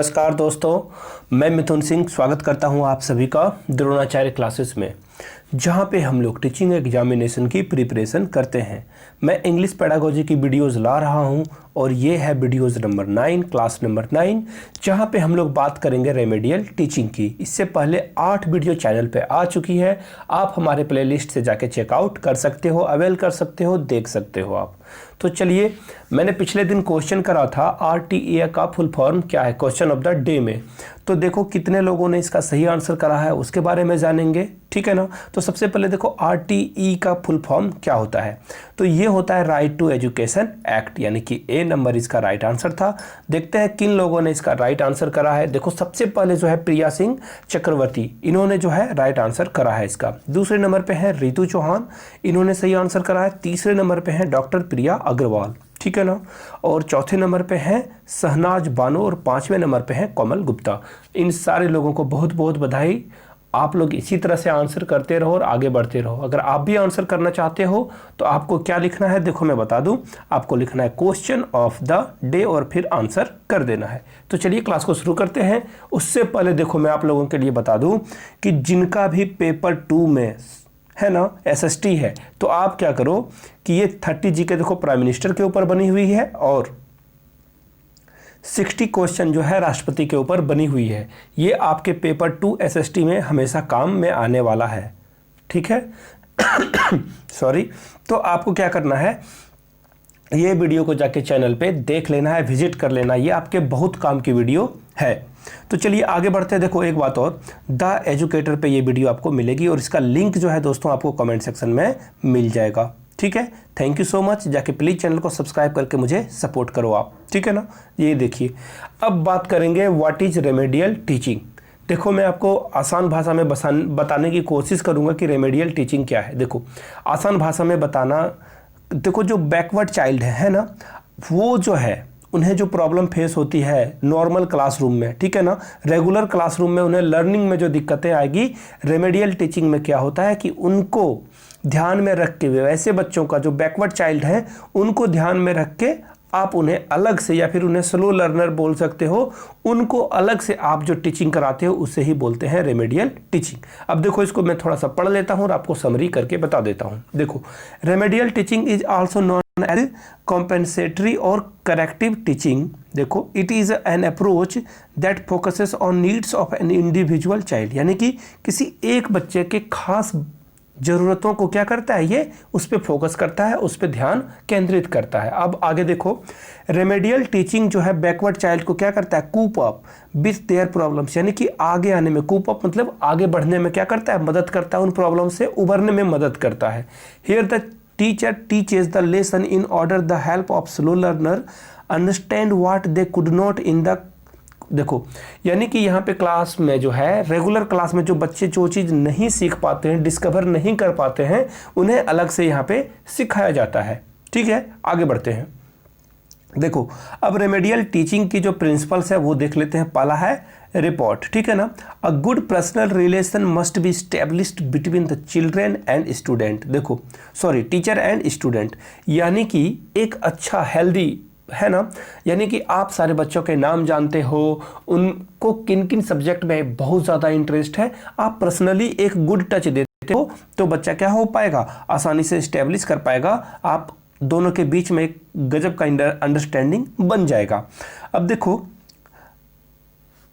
नमस्कार दोस्तों, मैं मिथुन सिंह स्वागत करता हूं आप सभी का द्रोणाचार्य क्लासेस में, जहां पे हम लोग टीचिंग एग्जामिनेशन की प्रिपरेशन करते हैं। मैं इंग्लिश पेडागोजी की वीडियोस ला रहा हूं और ये है वीडियोस नंबर 9, क्लास नंबर 9, जहां पे हम लोग बात करेंगे रेमेडियल टीचिंग की। इससे पहले 8 वीडियो चैनल पे आ चुकी है, आप हमारे प्लेलिस्ट से जाके चेकआउट कर सकते हो, अवेल कर सकते हो, देख सकते हो आप। तो चलिए, मैंने पिछले दिन क्वेश्चन करा था RTE का फुल फॉर्म क्या है क्वेश्चन ऑफ द डे में। तो देखो कितने लोगों ने इसका सही आंसर करा है उसके बारे में जानेंगे, ठीक है ना। तो सबसे पहले देखो RTE का फुल फॉर्म क्या होता है। तो ये होता है राइट टू एजुकेशन एक्ट, यानी कि A नंबर इसका राइट आंसर था। देखते हैं किन लोगों ने इसका राइट आंसर करा है। देखो सबसे पहले जो है प्रिया सिंह चक्रवर्ती, इन्होंने जो है राइट आंसर करा है इसका। दूसरे नंबर पे है रितु चौहान, इन्होंने सही आंसर करा है। तीसरे नंबर पे है डॉक्टर प्रिया अग्रवाल, ठीक है ना। और चौथे नंबर पे है शहनाज बानो और 5वें नंबर पे है कोमल गुप्ता। इन सारे लोगों को बहुत बहुत बधाई। आप लोग इसी तरह से आंसर करते रहो और आगे बढ़ते रहो। अगर आप भी आंसर करना चाहते हो तो आपको क्या लिखना है, देखो मैं बता दूं, आपको लिखना है क्वेश्चन ऑफ द डे और फिर आंसर कर देना है। तो चलिए क्लास को शुरू करते हैं। उससे पहले देखो मैं आप लोगों के लिए बता दूं कि जिनका भी पेपर 2 में है ना SST है, तो आप क्या करो कि ये 30 GK देखो प्राइम मिनिस्टर के ऊपर बनी हुई है और 60 क्वेश्चन जो है राष्ट्रपति के ऊपर बनी हुई है। ये आपके पेपर 2 SST में हमेशा काम में आने वाला है, ठीक है। सॉरी। तो आपको क्या करना है, ये वीडियो को जाके चैनल पे देख लेना है, विजिट कर लेना, ये आपके बहुत काम की वीडियो है। तो चलिए आगे बढ़ते हैं। देखो एक बात और, द एजुकेटर पे ये वीडियो आपको मिलेगी और इसका लिंक जो है दोस्तों आपको कमेंट सेक्शन में मिल जाएगा, ठीक है। Thank you so much. जाके प्लीज़ चैनल को सब्सक्राइब करके मुझे सपोर्ट करो आप, ठीक है ना। ये देखिए, अब बात करेंगे व्हाट इज रेमेडियल टीचिंग। देखो मैं आपको आसान भाषा में बताने की कोशिश करूंगा कि रेमेडियल टीचिंग क्या है। देखो आसान भाषा में बताना, देखो जो बैकवर्ड चाइल्ड है ना, वो जो है उन्हें जो प्रॉब्लम फेस होती है नॉर्मल क्लासरूम में, ठीक है ना, रेगुलर क्लासरूम में उन्हें लर्निंग में जो दिक्कतें आएगी, रेमेडियल टीचिंग में क्या होता है कि उनको ध्यान में रख के, वैसे बच्चों का जो बैकवर्ड चाइल्ड है उनको ध्यान में रख के आप उन्हें अलग से, या फिर उन्हें स्लो लर्नर बोल सकते हो, उनको अलग से आप जो टीचिंग कराते हो उसे ही बोलते हैं रेमेडियल टीचिंग। अब देखो इसको मैं थोड़ा सा पढ़ लेता हूँ और आपको समरी करके बता देता हूँ। देखो remedial teaching is also known as compensatory or corrective teaching. देखो it is an approach that focuses on needs of an individual child, यानी कि किसी एक बच्चे के खास ज़रूरतों को क्या करता है, ये उस पर फोकस करता है, उस पर ध्यान केंद्रित करता है। अब आगे देखो, रेमेडियल टीचिंग जो है बैकवर्ड चाइल्ड को क्या करता है, कूप अप विथ देयर प्रॉब्लम्स, यानी कि आगे आने में, कूप अप मतलब आगे बढ़ने में क्या करता है, मदद करता है, उन प्रॉब्लम से उभरने में मदद करता है। Here the teacher teaches the lesson in order the help of slow learner understand what they could not in the. देखो यानी कि यहाँ पे क्लास में जो है, रेगुलर क्लास में जो बच्चे जो चीज़ नहीं सीख पाते हैं, डिस्कवर नहीं कर पाते हैं, उन्हें अलग से यहाँ पे सिखाया जाता है, ठीक है। आगे बढ़ते हैं। देखो अब रेमेडियल टीचिंग की जो प्रिंसिपल्स है वो देख लेते हैं। पहला है रिपोर्ट, ठीक है ना। A good personal relation must be established between the children and student. देखो सॉरी, टीचर एंड स्टूडेंट, यानी कि एक अच्छा हेल्दी है ना, यानी कि आप सारे बच्चों के नाम जानते हो, उनको किन किन सब्जेक्ट में बहुत ज़्यादा इंटरेस्ट है, आप पर्सनली एक गुड टच देते हो तो बच्चा क्या हो पाएगा, आसानी से स्टेब्लिश कर पाएगा, आप दोनों के बीच में एक गजब का अंडरस्टैंडिंग बन जाएगा। अब देखो,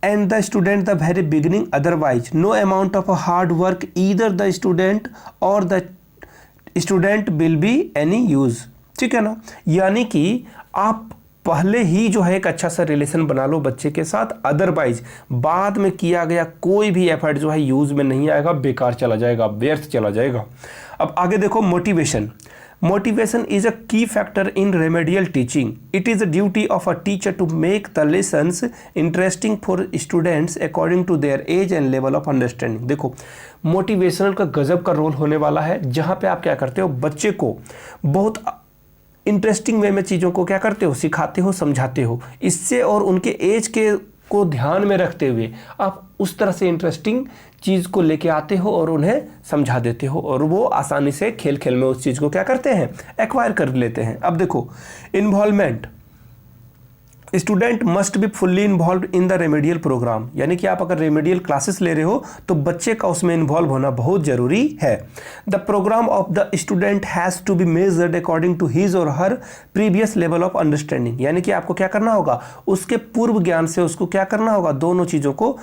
and the student the very beginning, otherwise no amount of hard work either the student और the student will be any use, ठीक है ना। यानी कि आप पहले ही जो है एक अच्छा सा रिलेशन बना लो बच्चे के साथ, अदरवाइज बाद में किया गया कोई भी एफर्ट जो है यूज में नहीं आएगा, बेकार चला जाएगा, व्यर्थ चला जाएगा। अब आगे देखो, motivation. Motivation is a key factor in remedial teaching. It is a duty of a teacher to make the lessons interesting for students according to their age and level of understanding. देखो motivational का गजब का role होने वाला है, जहाँ पे आप क्या करते हो, बच्चे को बहुत इंटरेस्टिंग वे में चीज़ों को क्या करते हो, सिखाते हो, समझाते हो, इससे और उनके एज के को ध्यान में रखते हुए आप उस तरह से इंटरेस्टिंग चीज़ को लेके आते हो और उन्हें समझा देते हो, और वो आसानी से खेल खेल में उस चीज़ को क्या करते हैं, एक्वायर कर लेते हैं। अब देखो, involvement student must be fully involve in the remedial program, यानी कि आप अगर रेमेडियल क्लासेस ले रहे हो तो बच्चे का उसमें इन्वॉल्व होना बहुत जरूरी है। The program of the student has to be measured according to his or her previous level of understanding, यानी कि आपको क्या करना होगा, उसके पूर्व ज्ञान से उसको क्या करना होगा, दोनों चीज़ों को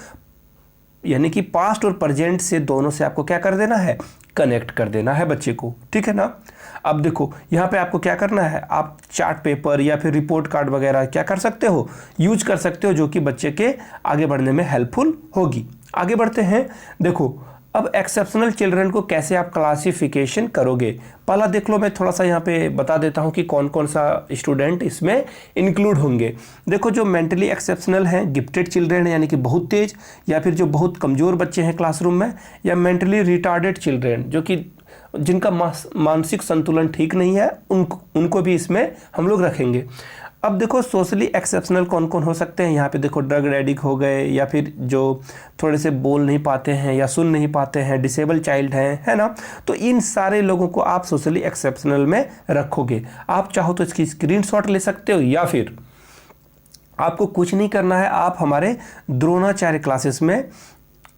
यानी कि पास्ट और प्रेजेंट से दोनों से आपको क्या कर देना है, कनेक्ट कर देना है बच्चे को, ठीक है ना। अब देखो यहाँ पे आपको क्या करना है, आप चार्ट पेपर या फिर रिपोर्ट कार्ड वगैरह क्या कर सकते हो, यूज कर सकते हो, जो कि बच्चे के आगे बढ़ने में हेल्पफुल होगी। आगे बढ़ते हैं। देखो अब एक्सेप्शनल चिल्ड्रन को कैसे आप क्लासिफिकेशन करोगे। पहला देख लो, मैं थोड़ा सा यहाँ पे बता देता हूँ कि कौन कौन सा स्टूडेंट इसमें इंक्लूड होंगे। देखो जो मेंटली एक्सेप्शनल हैं, गिफ्टेड चिल्ड्रन यानी कि बहुत तेज, या फिर जो बहुत कमज़ोर बच्चे हैं क्लासरूम में, या मेंटली रिटार्डेड चिल्ड्रन जो कि जिनका मानसिक संतुलन ठीक नहीं है, उनको भी इसमें हम लोग रखेंगे। अब देखो सोशली एक्सेप्शनल कौन कौन हो सकते हैं। यहाँ पे देखो ड्रग एडिक्ट हो गए, या फिर जो थोड़े से बोल नहीं पाते हैं या सुन नहीं पाते हैं, डिसेबल चाइल्ड हैं, है ना। तो इन सारे लोगों को आप सोशली एक्सेप्शनल में रखोगे। आप चाहो तो इसकी स्क्रीनशॉट ले सकते हो, या फिर आपको कुछ नहीं करना है, आप हमारे द्रोणाचार्य क्लासेस में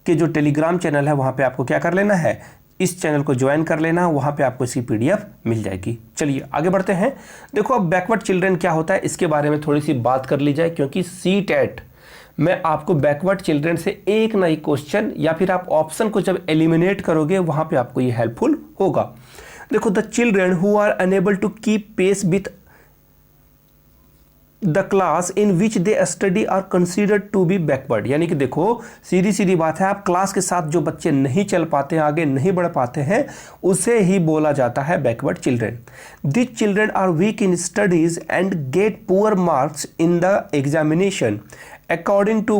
के जो टेलीग्राम चैनल है वहाँ पे आपको क्या कर लेना है, इस चैनल को ज्वाइन कर लेना, वहाँ पे आपको इसकी पीडीएफ मिल जाएगी। चलिए आगे बढ़ते हैं। देखो अब बैकवर्ड चिल्ड्रन क्या होता है इसके बारे में थोड़ी सी बात कर ली जाए, क्योंकि सीटेट में आपको बैकवर्ड चिल्ड्रन से एक नई क्वेश्चन या फिर आप ऑप्शन को जब एलिमिनेट करोगे वहाँ पे आपको ये हेल्पफुल होगा। देखो the children who are unable to keep pace with the class in which they study are considered to be backward, यानी कि देखो सीधी सीधी बात है, आप क्लास के साथ जो बच्चे नहीं चल पाते हैं, आगे नहीं बढ़ पाते हैं, उसे ही बोला जाता है backward children. This children are weak in studies and get poor marks in the examination. According to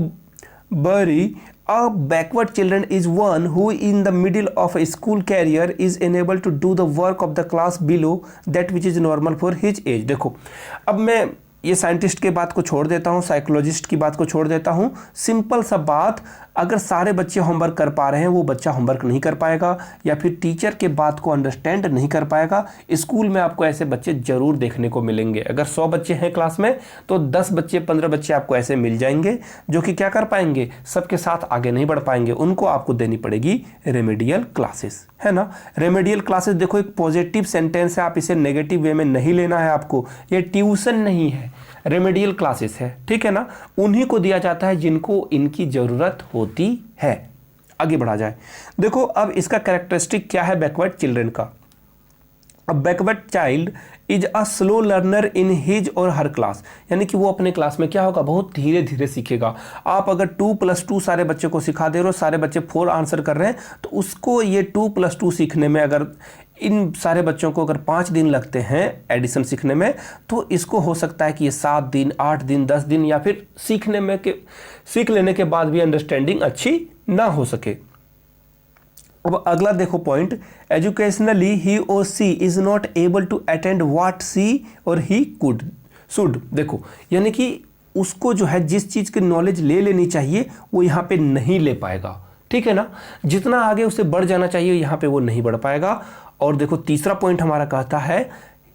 Burt, a backward children is one who in the middle of a school career is unable to do the work of the class below that which is normal for his age। देखो अब मैं ये scientist के बात को छोड़ देता हूँ, साइकोलॉजिस्ट की बात को छोड़ देता हूँ। सिंपल सा बात, अगर सारे बच्चे होमवर्क कर पा रहे हैं, वो बच्चा होमवर्क नहीं कर पाएगा, या फिर टीचर के बात को अंडरस्टैंड नहीं कर पाएगा। स्कूल में आपको ऐसे बच्चे जरूर देखने को मिलेंगे। अगर 100 बच्चे हैं क्लास में तो 10 बच्चे 15 बच्चे आपको ऐसे मिल जाएंगे जो कि क्या कर पाएंगे, सबके साथ आगे नहीं बढ़ पाएंगे। उनको आपको देनी पड़ेगी रेमेडियल क्लासेस, है ना। रेमेडियल क्लासेस देखो एक पॉजिटिव सेंटेंस है, आप इसे नेगेटिव वे में नहीं लेना है आपको। ये ट्यूशन नहीं है, रेमेडियल क्लासेस है, ठीक है ना। उन्हीं को दिया जाता है जिनको इनकी जरूरत होती है। आगे बढ़ा जाए। देखो अब इसका कैरेक्टरिस्टिक क्या है बैकवर्ड चिल्ड्रन का। अब backward child is a slow learner in his or her class, यानी कि वो अपने क्लास में क्या होगा, बहुत धीरे धीरे सीखेगा। आप अगर 2+2 सारे बच्चे को सिखा दे रहे हो, सारे बच्चे 4 आंसर कर रहे हैं, तो उसको ये 2+2 सीखने में अगर इन सारे बच्चों को अगर 5 दिन लगते हैं एडिशन सीखने में, तो इसको हो सकता है कि ये 7 दिन, 8 दिन, 10 दिन, या फिर सीख लेने के बाद भी अंडरस्टैंडिंग अच्छी ना हो सके। अब अगला देखो point, educationally he or she is not able to attend what she or he should. देखो यानी कि उसको जो है जिस चीज़ की नॉलेज ले लेनी चाहिए वो यहाँ पे नहीं ले पाएगा, ठीक है ना। जितना आगे उसे बढ़ जाना चाहिए यहाँ पे वो नहीं बढ़ पाएगा। और देखो तीसरा पॉइंट हमारा कहता है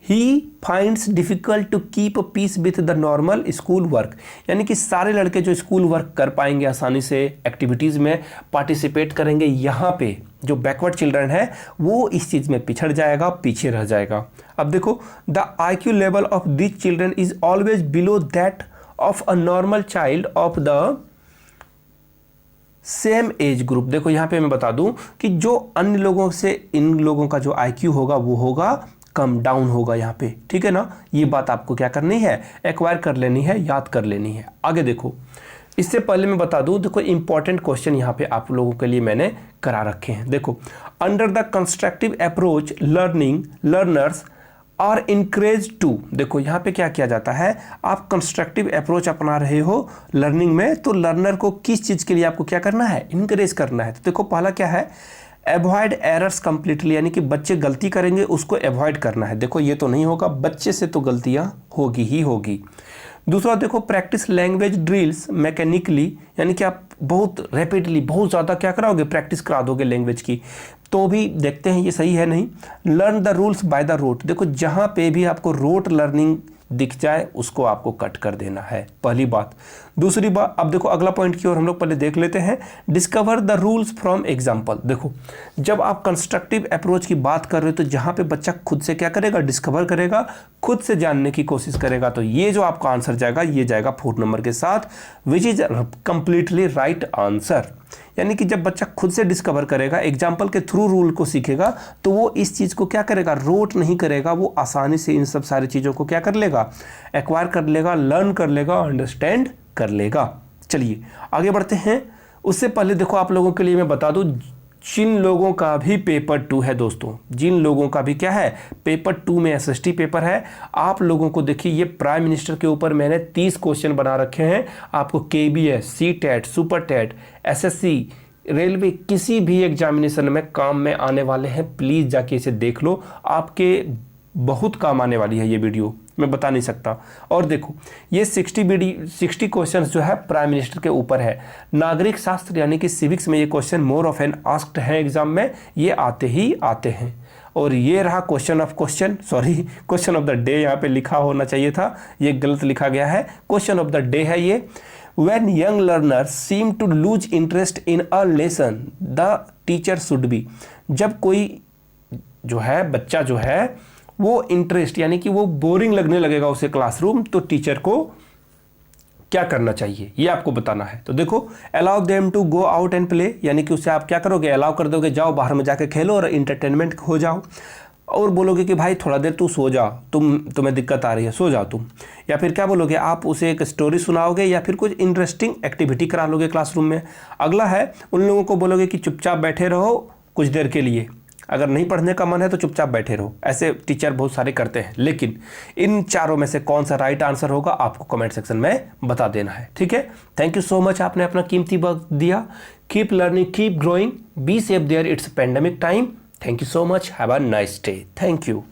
he finds difficult to keep pace with the normal school work, यानी कि सारे लड़के जो स्कूल वर्क कर पाएंगे, आसानी से एक्टिविटीज़ में पार्टिसिपेट करेंगे, यहाँ पे जो बैकवर्ड चिल्ड्रन है वो इस चीज़ में पिछड़ जाएगा, पीछे रह जाएगा। अब देखो the IQ level of this children is always below that of a normal child of the same age group. देखो यहाँ पे मैं बता दूं कि जो अन्य लोगों से इन लोगों का जो IQ होगा वो होगा कम डाउन होगा यहाँ पे, ठीक है ना। ये बात आपको क्या करनी है, एक्वायर कर लेनी है, याद कर लेनी है। आगे देखो, इससे पहले मैं बता दूं, देखो इंपॉर्टेंट क्वेश्चन यहाँ पे आप लोगों के लिए मैंने करा रखे हैं। देखो under the constructive approach learners are encourage to. देखो यहाँ पे क्या किया जाता है, आप कंस्ट्रक्टिव अप्रोच अपना रहे हो लर्निंग में, तो लर्नर को किस चीज़ के लिए आपको क्या करना है, इनकरेज करना है। तो देखो पहला क्या है, अवॉइड एरर्स कंप्लीटली, यानी कि बच्चे गलती करेंगे उसको अवॉइड करना है। देखो ये तो नहीं होगा, बच्चे से तो गलतियां होगी ही होगी। दूसरा देखो प्रैक्टिस लैंग्वेज ड्रिल्स मैकेनिकली, यानी कि आप बहुत रैपिडली बहुत ज़्यादा क्या कराओगे, प्रैक्टिस करा दोगे लैंग्वेज की, तो भी देखते हैं ये सही है नहीं। Learn the rules by the rote. देखो जहाँ पे भी आपको रोट लर्निंग दिख जाए उसको आपको कट कर देना है, पहली बात। दूसरी बात, अब देखो अगला पॉइंट की ओर हम लोग पहले देख लेते हैं, discover the rules from example. देखो जब आप कंस्ट्रक्टिव अप्रोच की बात कर रहे हो तो जहाँ पे बच्चा खुद से क्या करेगा, डिस्कवर करेगा, खुद से जानने की कोशिश करेगा, तो ये जो आपका आंसर जाएगा ये जाएगा 4 नंबर के साथ, which is completely right answer. यानी कि जब बच्चा खुद से डिस्कवर करेगा, एग्जाम्पल के थ्रू रूल को सीखेगा, तो वो इस चीज़ को क्या करेगा, रोट नहीं करेगा, वो आसानी से इन सब सारी चीज़ों को क्या कर लेगा, एक्वायर कर लेगा, लर्न कर लेगा, अंडरस्टैंड कर लेगा। चलिए आगे बढ़ते हैं। उससे पहले देखो आप लोगों के लिए मैं बता दूं, जिन लोगों का भी पेपर 2 है दोस्तों, जिन लोगों का भी क्या है, पेपर 2 में एसएसटी पेपर है, आप लोगों को देखिए ये प्राइम मिनिस्टर के ऊपर मैंने 30 क्वेश्चन बना रखे हैं। आपको KVS, CTET, super TET, SSC, railway, किसी भी एग्जामिनेशन में काम में आने वाले हैं। प्लीज़ जाके इसे देख लो, आपके बहुत काम आने वाली है ये वीडियो, मैं बता नहीं सकता। और देखो ये 60 क्वेश्चन जो है प्राइम मिनिस्टर के ऊपर है। नागरिक शास्त्र यानी कि सिविक्स में ये question more of an asked है एग्जाम में, ये आते ही आते हैं। और ये रहा क्वेश्चन ऑफ द डे, यहाँ पे लिखा होना चाहिए था, ये गलत लिखा गया है। क्वेश्चन ऑफ द डे है ये, when young learners seem to lose interest in a lesson the teacher should be. जब कोई जो है बच्चा जो है वो इंटरेस्ट यानी कि वो बोरिंग लगने लगेगा उसे क्लासरूम, तो टीचर को क्या करना चाहिए ये आपको बताना है। तो देखो, allow them to go out and play, यानी कि उसे आप क्या करोगे, अलाउ कर दोगे, जाओ बाहर में जाके खेलो और इंटरटेनमेंट हो जाओ। और बोलोगे कि भाई थोड़ा देर तू सो जा, तुम्हें दिक्कत आ रही है, सो जाओ तुम। या फिर क्या बोलोगे, आप उसे एक स्टोरी सुनाओगे या फिर कुछ इंटरेस्टिंग एक्टिविटी करा लोगे क्लासरूम में। अगला है, उन लोगों को बोलोगे कि चुपचाप बैठे रहो कुछ देर के लिए, अगर नहीं पढ़ने का मन है तो चुपचाप बैठे रहो। ऐसे टीचर बहुत सारे करते हैं, लेकिन इन चारों में से कौन सा राइट आंसर होगा आपको कमेंट सेक्शन में बता देना है, ठीक है। थैंक यू सो मच, आपने अपना कीमती वक्त दिया। Keep learning, keep growing, be safe there, it's pandemic time. Thank you so much, have a nice day, thank you.